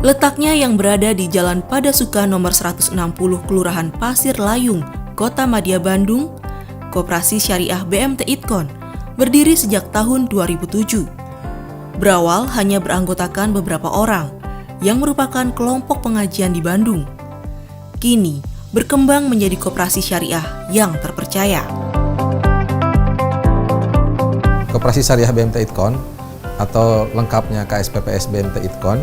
Letaknya yang berada di Jalan Padasuka nomor 160 Kelurahan Pasir Layung, Kota Madya, Bandung, Koperasi Syariah BMT Idkon berdiri sejak tahun 2007. Berawal hanya beranggotakan beberapa orang yang merupakan kelompok pengajian di Bandung. Kini berkembang menjadi koperasi syariah yang terpercaya. Koperasi Syariah BMT Idkon atau lengkapnya KSPPS BMT Idkon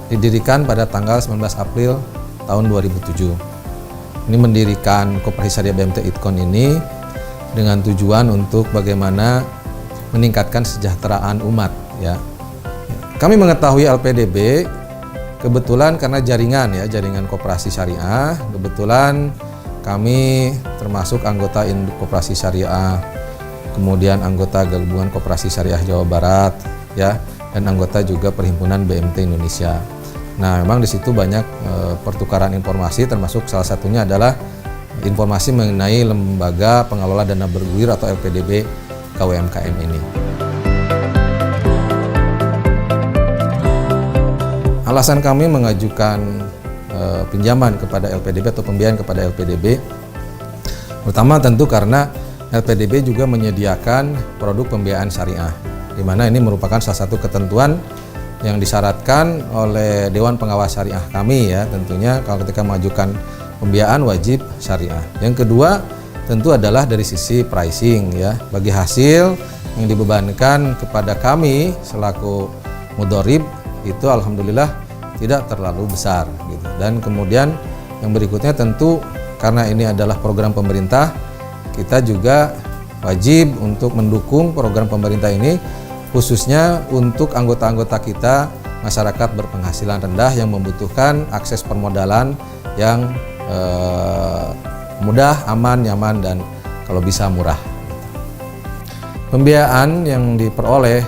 didirikan pada tanggal 19 April tahun 2007. Ini mendirikan Koperasi Syariah BMT Idkon ini dengan tujuan untuk bagaimana meningkatkan kesejahteraan umat, ya. Kami mengetahui LPDB kebetulan karena jaringan koperasi syariah. Kebetulan kami termasuk anggota Induk Koperasi Syariah, kemudian anggota Gabungan Koperasi Syariah Jawa Barat, ya, dan anggota juga Perhimpunan BMT Indonesia. Nah, memang di situ banyak pertukaran informasi, termasuk salah satunya adalah informasi mengenai lembaga pengelola dana bergulir atau LPDB KUMKM ini. Alasan kami mengajukan pinjaman kepada LPDB atau pembiayaan kepada LPDB, pertama tentu karena LPDB juga menyediakan produk pembiayaan syariah, di mana ini merupakan salah satu ketentuan yang disyaratkan oleh Dewan Pengawas Syariah kami, ya. Tentunya kalau ketika mengajukan pembiayaan wajib syariah. Yang kedua tentu adalah dari sisi pricing, ya. Bagi hasil yang dibebankan kepada kami selaku mudorib itu alhamdulillah tidak terlalu besar, gitu. Dan kemudian yang berikutnya tentu karena ini adalah program pemerintah, kita juga wajib untuk mendukung program pemerintah ini, khususnya untuk anggota-anggota kita masyarakat berpenghasilan rendah yang membutuhkan akses permodalan yang mudah, aman, nyaman, dan kalau bisa murah. Pembiayaan yang diperoleh,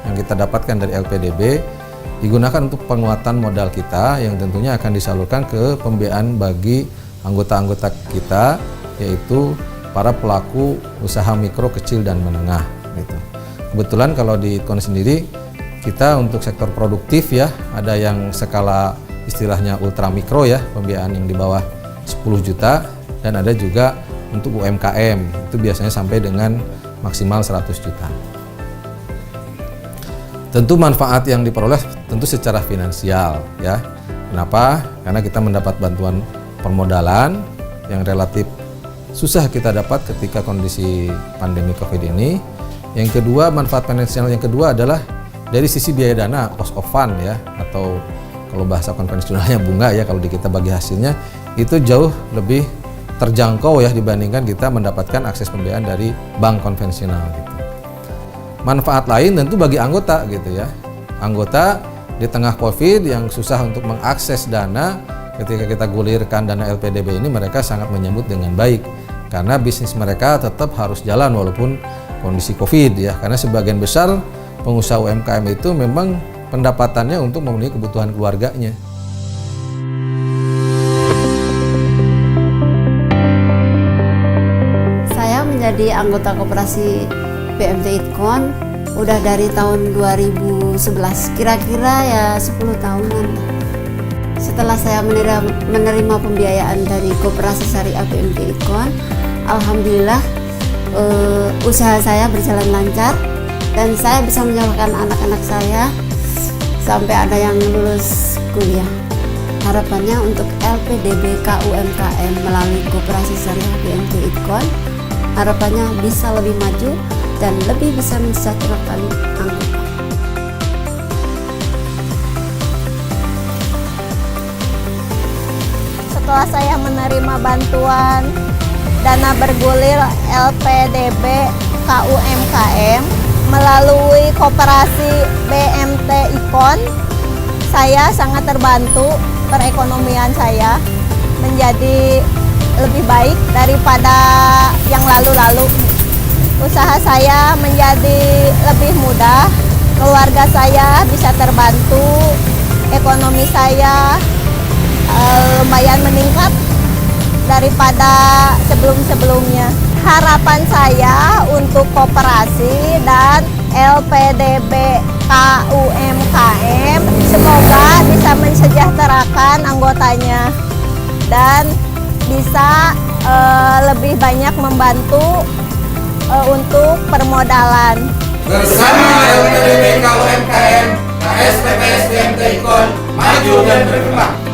yang kita dapatkan dari LPDB digunakan untuk penguatan modal kita yang tentunya akan disalurkan ke pembiayaan bagi anggota-anggota kita, yaitu para pelaku usaha mikro, kecil, dan menengah, gitu. Kebetulan kalau di Idkon sendiri kita untuk sektor produktif, ya, ada yang skala istilahnya ultra mikro, ya, pembiayaan yang di bawah 10 juta, dan ada juga untuk UMKM itu biasanya sampai dengan maksimal 100 juta. Tentu manfaat yang diperoleh tentu secara finansial, ya. Kenapa? Karena kita mendapat bantuan permodalan yang relatif susah kita dapat ketika kondisi pandemi Covid ini. Yang kedua, manfaat finansial yang kedua adalah dari sisi biaya dana, cost of fund, ya, atau kalau bahasa konvensionalnya bunga, ya, kalau di kita bagi hasilnya itu jauh lebih terjangkau, ya, dibandingkan kita mendapatkan akses pembiayaan dari bank konvensional, gitu. Manfaat lain tentu bagi anggota, gitu, ya. Anggota di tengah Covid yang susah untuk mengakses dana, ketika kita gulirkan dana LPDB ini, mereka sangat menyambut dengan baik karena bisnis mereka tetap harus jalan walaupun kondisi Covid, ya. Karena sebagian besar pengusaha UMKM itu memang pendapatannya untuk memenuhi kebutuhan keluarganya. Saya menjadi anggota koperasi BMT Idkon udah dari tahun 2011, kira-kira ya 10 tahunan. Setelah saya menerima pembiayaan dari Koperasi Syariah BMT Idkon, alhamdulillah usaha saya berjalan lancar dan saya bisa menyekolahkan anak-anak saya sampai ada yang lulus kuliah. Harapannya untuk LPDB KUMKM melalui Koperasi Syariah BMT Idkon, harapannya bisa lebih maju dan lebih bisa mensejahterakan anggota. Setelah saya menerima bantuan dana bergulir LPDB KUMKM melalui Koperasi BMT Idkon, saya sangat terbantu perekonomian saya menjadi lebih baik daripada yang lalu-lalu. Usaha saya menjadi lebih mudah, keluarga saya bisa terbantu, ekonomi saya lumayan meningkat daripada sebelum-sebelumnya. Harapan saya untuk koperasi dan LPDB KUMKM. Semoga bisa mensejahterakan anggotanya dan bisa lebih banyak membantu untuk permodalan. Bersama LPDB KUMKM, KSPPS BMT IKON, maju dan berkembang.